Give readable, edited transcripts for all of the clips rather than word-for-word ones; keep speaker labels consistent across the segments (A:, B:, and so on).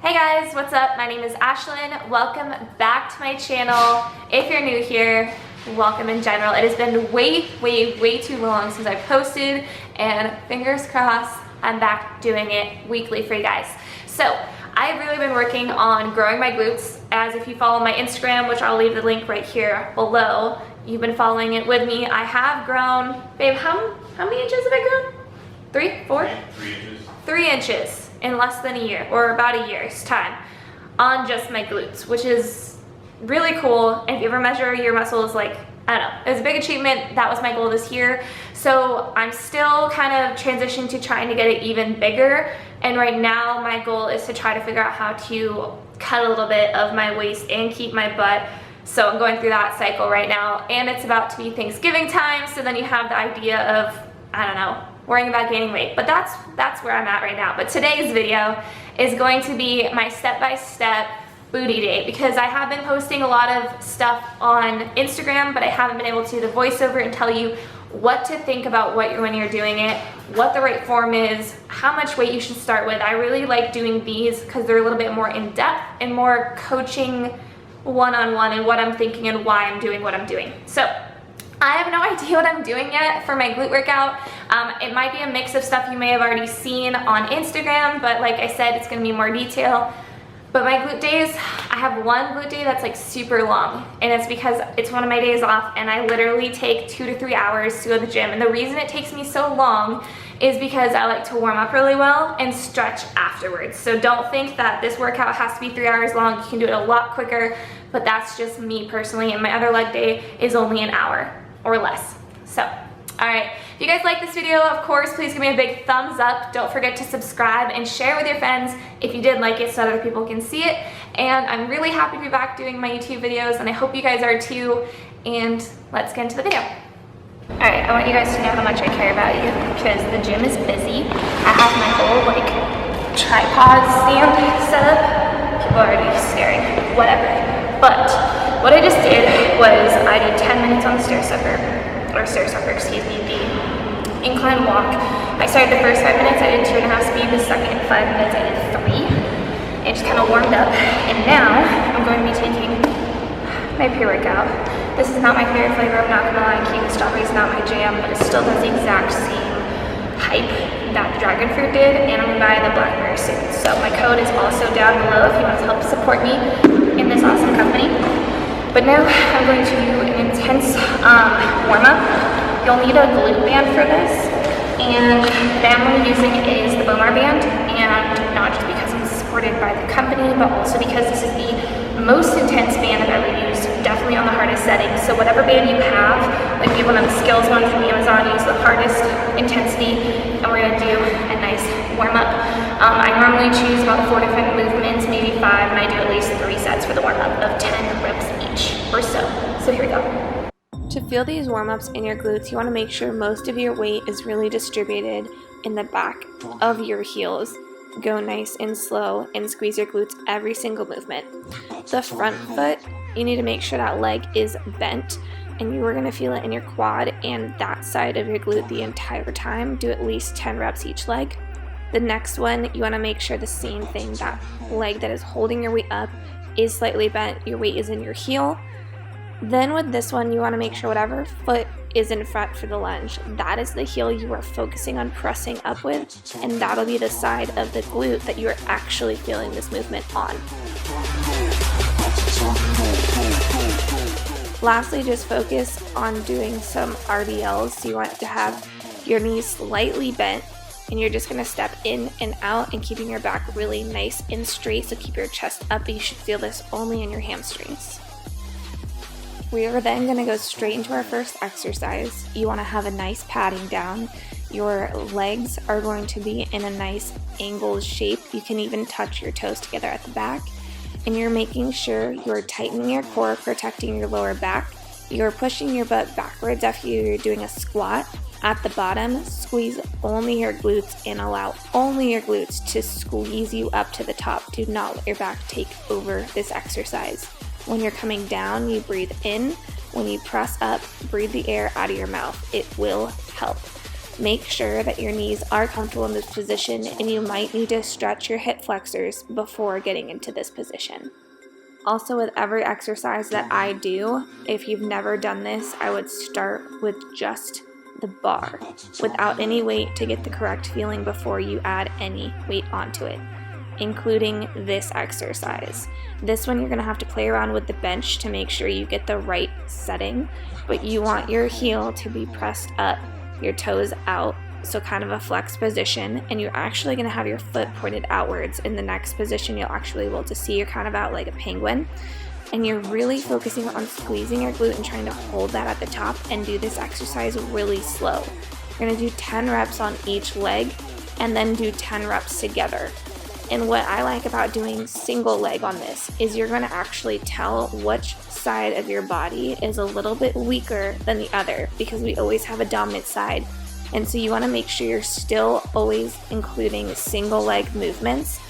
A: Hey guys, what's up? My name is Ashlyn. Welcome back to my channel. If you're new here, welcome in general. It has been way too long since I posted, and fingers crossed, I'm back doing it weekly for you guys. So I've really been working on growing my glutes. As if you follow my Instagram, which I'll leave the link right here below, you've been following it with me. I have grown, babe, how many inches have I grown? 3, 4?
B: 3 inches.
A: 3 inches in less than a year, or about a year's time, on just my glutes, which is really cool. And if you ever measure your muscles, like, I don't know, it was a big achievement. That was my goal this year. So I'm still kind of transitioning to trying to get it even bigger. And right now my goal is to try to figure out how to cut a little bit of my waist and keep my butt. So I'm going through that cycle right now, and it's about to be Thanksgiving time. So then you have the idea of, I don't know, worrying about gaining weight, but that's where I'm at right now. But today's video is going to be my step-by-step booty day, because I have been posting a lot of stuff on Instagram, but I haven't been able to do the voiceover and tell you what to think about when you're doing it, what the right form is, how much weight you should start with. I really like doing these because they're a little bit more in-depth and more coaching one-on-one and what I'm thinking and why I'm doing what I'm doing. So I have no idea what I'm doing yet for my glute workout. It might be a mix of stuff you may have already seen on Instagram, but like I said, it's gonna be more detail. But my glute days, I have one glute day that's like super long, and it's because it's one of my days off, and I literally take 2 to 3 hours to go to the gym. And the reason it takes me so long is because I like to warm up really well and stretch afterwards. So don't think that this workout has to be 3 hours long. You can do it a lot quicker, but that's just me personally. And my other leg day is only an hour or less. So, all right, if you guys like this video, of course, please give me a big thumbs up. Don't forget to subscribe and share with your friends if you did like it, so other people can see it. And I'm really happy to be back doing my YouTube videos, and I hope you guys are too. And let's get into the video. All right, I want you guys to know how much I care about you, because the gym is busy. I have my whole like tripod stand set up. People are already staring, whatever. But what I just did was I did 10 minutes on the the incline walk. I started the first 5 minutes, I did 2.5 speed. The second 5 minutes, I did 3. And just kind of warmed up. And now I'm going to be taking my pre-workout. This is not my favorite flavor, I'm not gonna lie. Kiwi strawberry is not my jam, but it still has the exact same hype that the dragon fruit did. And I'm gonna buy the blackberry soon. So my code is also down below if you want to help support me in this awesome company. But now I'm going to do an intense warm-up. You'll need a glute band for this, and the band I'm using is the Bomar band, and not just because I'm supported by the company, but also because this is the most intense band I've ever used, definitely on the hardest setting. So whatever band you have, like we have one of the skills ones from Amazon, use the hardest intensity, and we're gonna do a nice warm-up. I normally choose about 4 different movements, maybe 5, and I do at least 3 sets for the warm-up of 10 reps each or so. So here we go. To feel these warm-ups in your glutes, you want to make sure most of your weight is really distributed in the back of your heels. Go nice and slow and squeeze your glutes every single movement. The front foot, you need to make sure that leg is bent, and you are going to feel it in your quad and that side of your glute the entire time. Do at least 10 reps each leg. The next one, you want to make sure the same thing, that leg that is holding your weight up is slightly bent, your weight is in your heel. Then with this one, you want to make sure whatever foot is in front for the lunge, that is the heel you are focusing on pressing up with, and that'll be the side of the glute that you are actually feeling this movement on. Lastly, just focus on doing some RDLs. So you want to have your knees slightly bent, and you're just going to step in and out and keeping your back really nice and straight. So keep your chest up, but you should feel this only in your hamstrings. We are then going to go straight into our first exercise. You want to have a nice padding down. Your legs are going to be in a nice angled shape. You can even touch your toes together at the back. And you're making sure you're tightening your core, protecting your lower back. You're pushing your butt backwards after you're doing a squat. At the bottom, squeeze only your glutes and allow only your glutes to squeeze you up to the top. Do not let your back take over this exercise. When you're coming down, you breathe in. When you press up, breathe the air out of your mouth. It will help. Make sure that your knees are comfortable in this position, and you might need to stretch your hip flexors before getting into this position. Also, with every exercise that I do, if you've never done this, I would start with just the bar without any weight to get the correct feeling before you add any weight onto it, including this exercise. This one you're going to have to play around with the bench to make sure you get the right setting, but you want your heel to be pressed up, your toes out, so kind of a flex position, and you're actually going to have your foot pointed outwards. In the next position, you'll actually be able to see you're kind of out like a penguin, and you're really focusing on squeezing your glute and trying to hold that at the top and do this exercise really slow. You're going to do 10 reps on each leg and then do 10 reps together. And what I like about doing single leg on this is you're going to actually tell which side of your body is a little bit weaker than the other, because we always have a dominant side. And so you want to make sure you're still always including single leg movements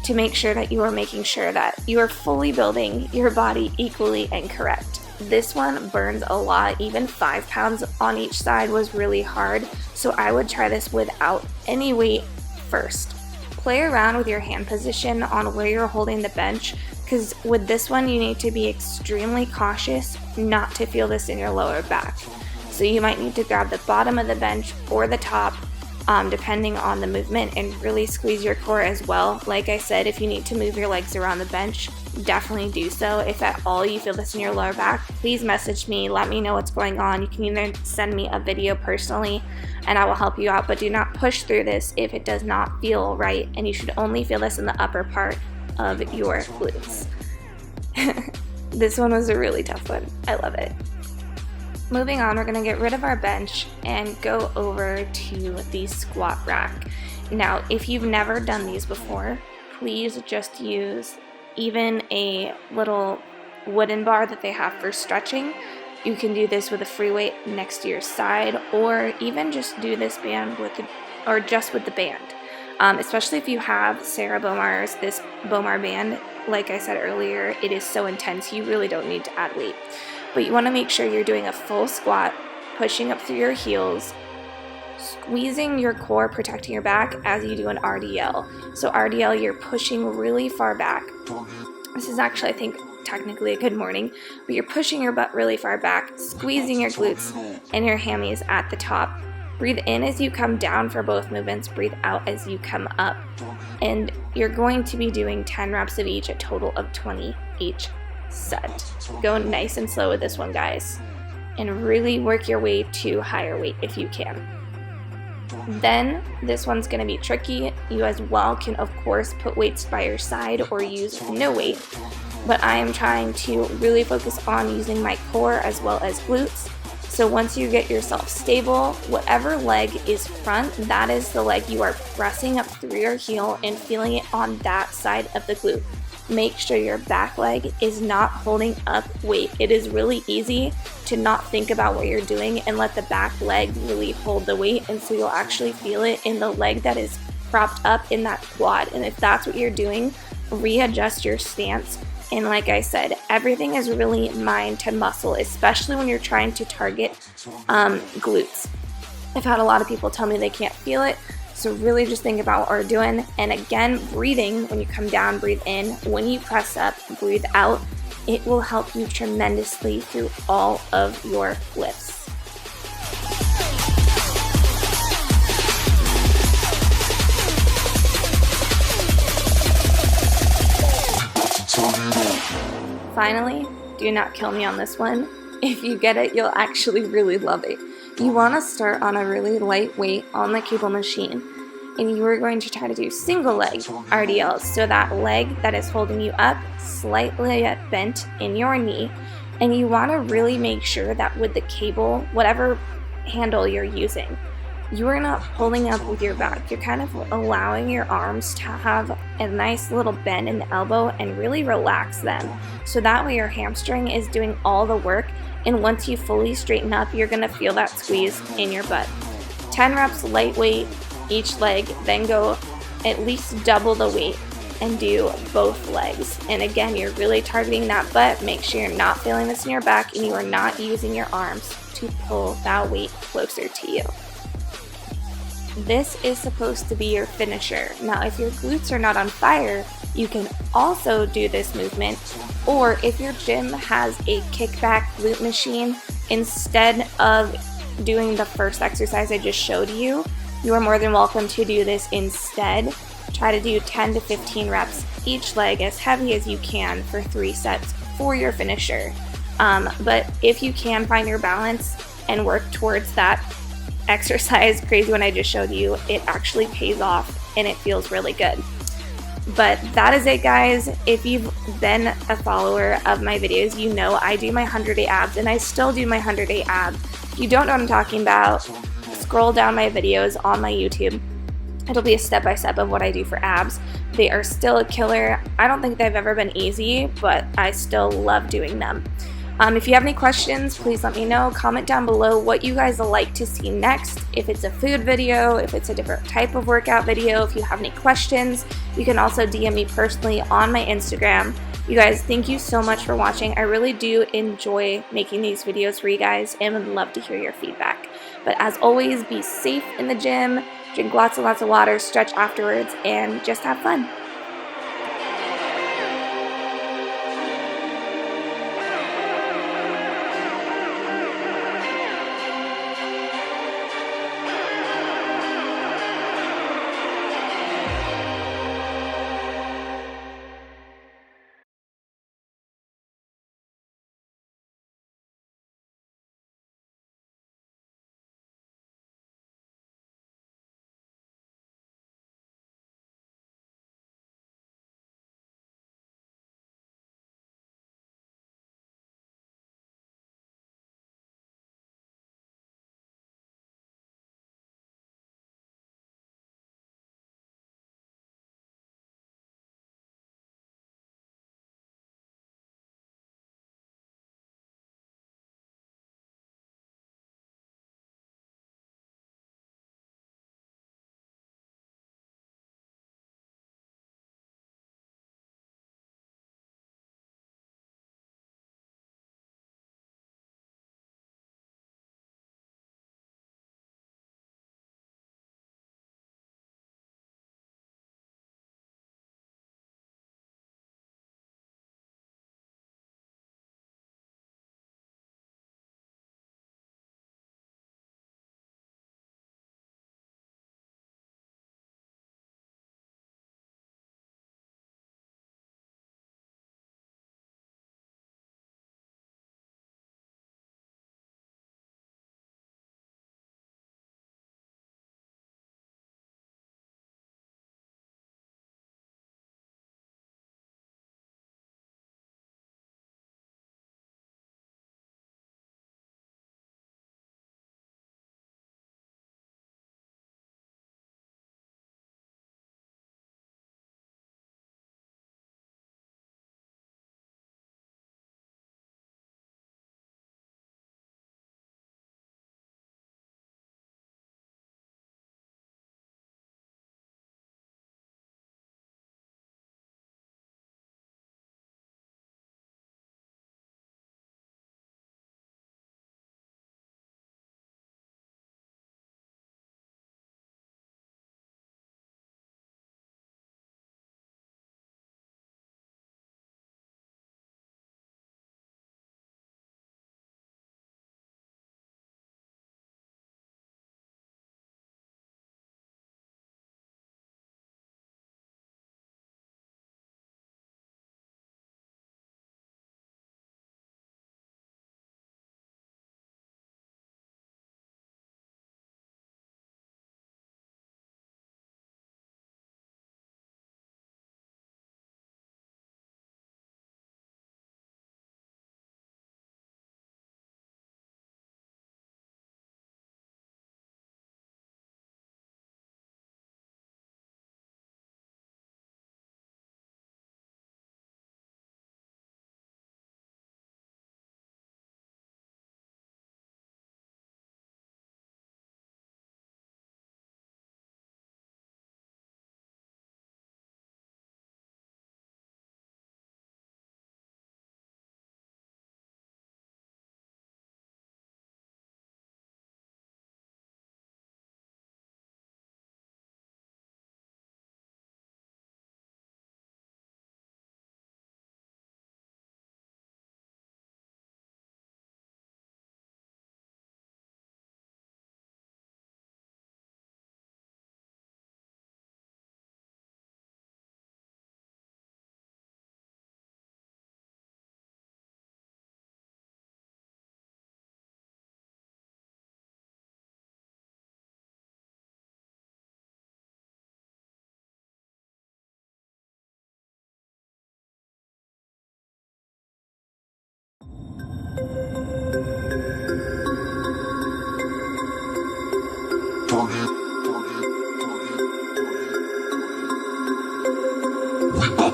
A: to make sure that you are making sure that you are fully building your body equally and correct. This one burns a lot. Even 5 pounds on each side was really hard. So I would try this without any weight first. Play around with your hand position on where you're holding the bench, because with this one you need to be extremely cautious not to feel this in your lower back. So you might need to grab the bottom of the bench or the top, depending on the movement, and really squeeze your core as well. Like I said, if you need to move your legs around the bench, definitely do so. If at all you feel this in your lower back, please message me, let me know what's going on. You can either send me a video personally and I will help you out, but do not push through this if it does not feel right, and you should only feel this in the upper part of your glutes. This one was a really tough one. I love it. Moving on, we're going to get rid of our bench and go over to the squat rack. Now, if you've never done these before, please just use even a little wooden bar that they have for stretching. You can do this with a free weight next to your side, or even just do this band with the band. Especially if you have Sarah Bomar's, this Bomar band, like I said earlier, it is so intense, you really don't need to add weight. But you want to make sure you're doing a full squat, pushing up through your heels, squeezing your core, protecting your back as you do an RDL. So RDL, you're pushing really far back. This is actually, I think, technically a good morning, but you're pushing your butt really far back, squeezing your glutes and your hammies at the top. Breathe in as you come down for both movements, breathe out as you come up. And you're going to be doing 10 reps of each, a total of 20 each set. Go nice and slow with this one, guys, and really work your way to higher weight if you can. Then this one's going to be tricky. You as well can, of course, put weights by your side or use no weight, but I am trying to really focus on using my core as well as glutes. So once you get yourself stable, whatever leg is front, that is the leg you are pressing up through your heel and feeling it on that side of the glute. Make sure your back leg is not holding up weight. It is really easy to not think about what you're doing and let the back leg really hold the weight, and so you'll actually feel it in the leg that is propped up in that quad. And if that's what you're doing, readjust your stance. And like I said, everything is really mind to muscle, especially when you're trying to target glutes. I've had a lot of people tell me they can't feel it, so really just think about what we're doing. And again, breathing, when you come down, breathe in. When you press up, breathe out. It will help you tremendously through all of your lifts. Finally, do not kill me on this one. If you get it, you'll actually really love it. You want to start on a really light weight on the cable machine, and you are going to try to do single leg RDLs. So that leg that is holding you up, slightly bent in your knee, and you want to really make sure that with the cable, whatever handle you're using, you are not pulling up with your back. You're kind of allowing your arms to have a nice little bend in the elbow and really relax them. So that way your hamstring is doing all the work, and once you fully straighten up, you're going to feel that squeeze in your butt. 10 reps lightweight each leg, then go at least double the weight and do both legs. And again, you're really targeting that butt. Make sure you're not feeling this in your back and you are not using your arms to pull that weight closer to you. this is supposed to be your finisher. Now, if your glutes are not on fire, you can also do this movement, or if your gym has a kickback glute machine, instead of doing the first exercise I just showed you, you are more than welcome to do this instead. Try to do 10 to 15 reps each leg, as heavy as you can, for 3 sets for your finisher. But if you can find your balance and work towards that exercise crazy one I just showed you, it actually pays off and it feels really good. But that is it, guys. If you've been a follower of my videos, you know I do my 100-day abs, and I still do my 100-day ab. If you don't know what I'm talking about, scroll down my videos on my YouTube. It'll be a step-by-step of what I do for abs. They are still a killer. I don't think they've ever been easy, but I still love doing them. If you have any questions, please let me know. Comment down below what you guys like to see next. If it's a food video, if it's a different type of workout video, if you have any questions, you can also DM me personally on my Instagram. You guys, thank you so much for watching. I really do enjoy making these videos for you guys and would love to hear your feedback. But as always, be safe in the gym, drink lots and lots of water, stretch afterwards, and just have fun.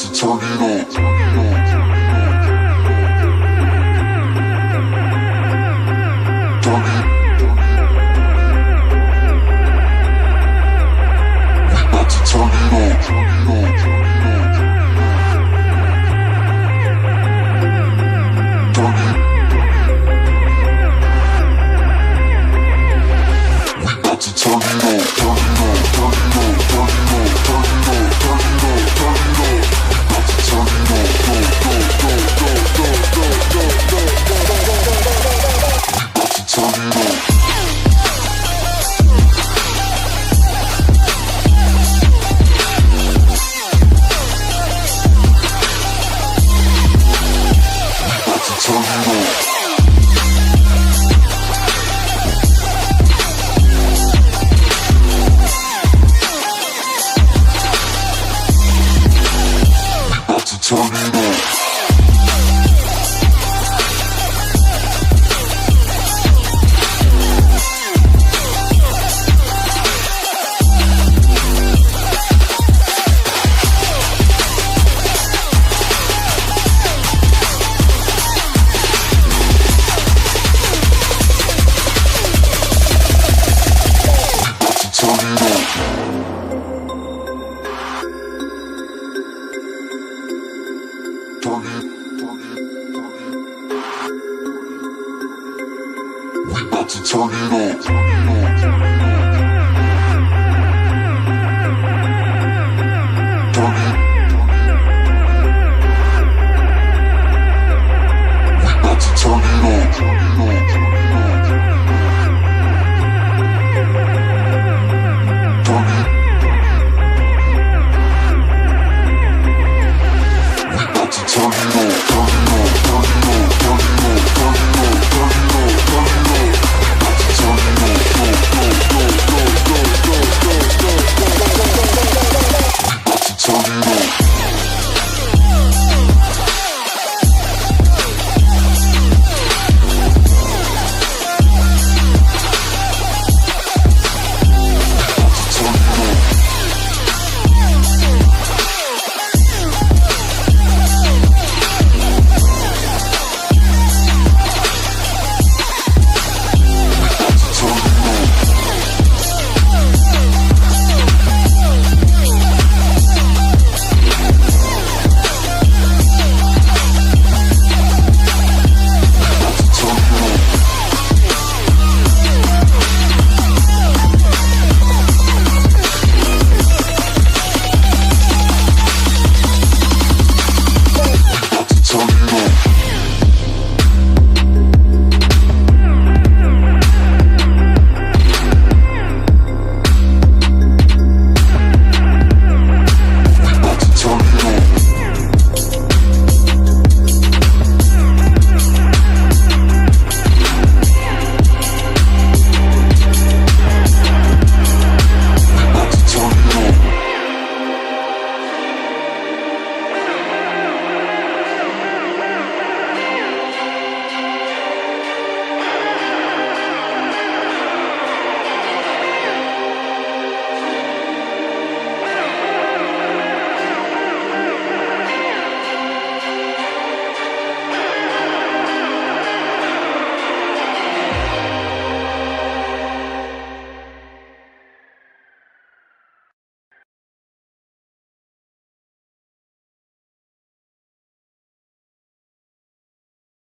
B: to turn it up. We about to turn it up.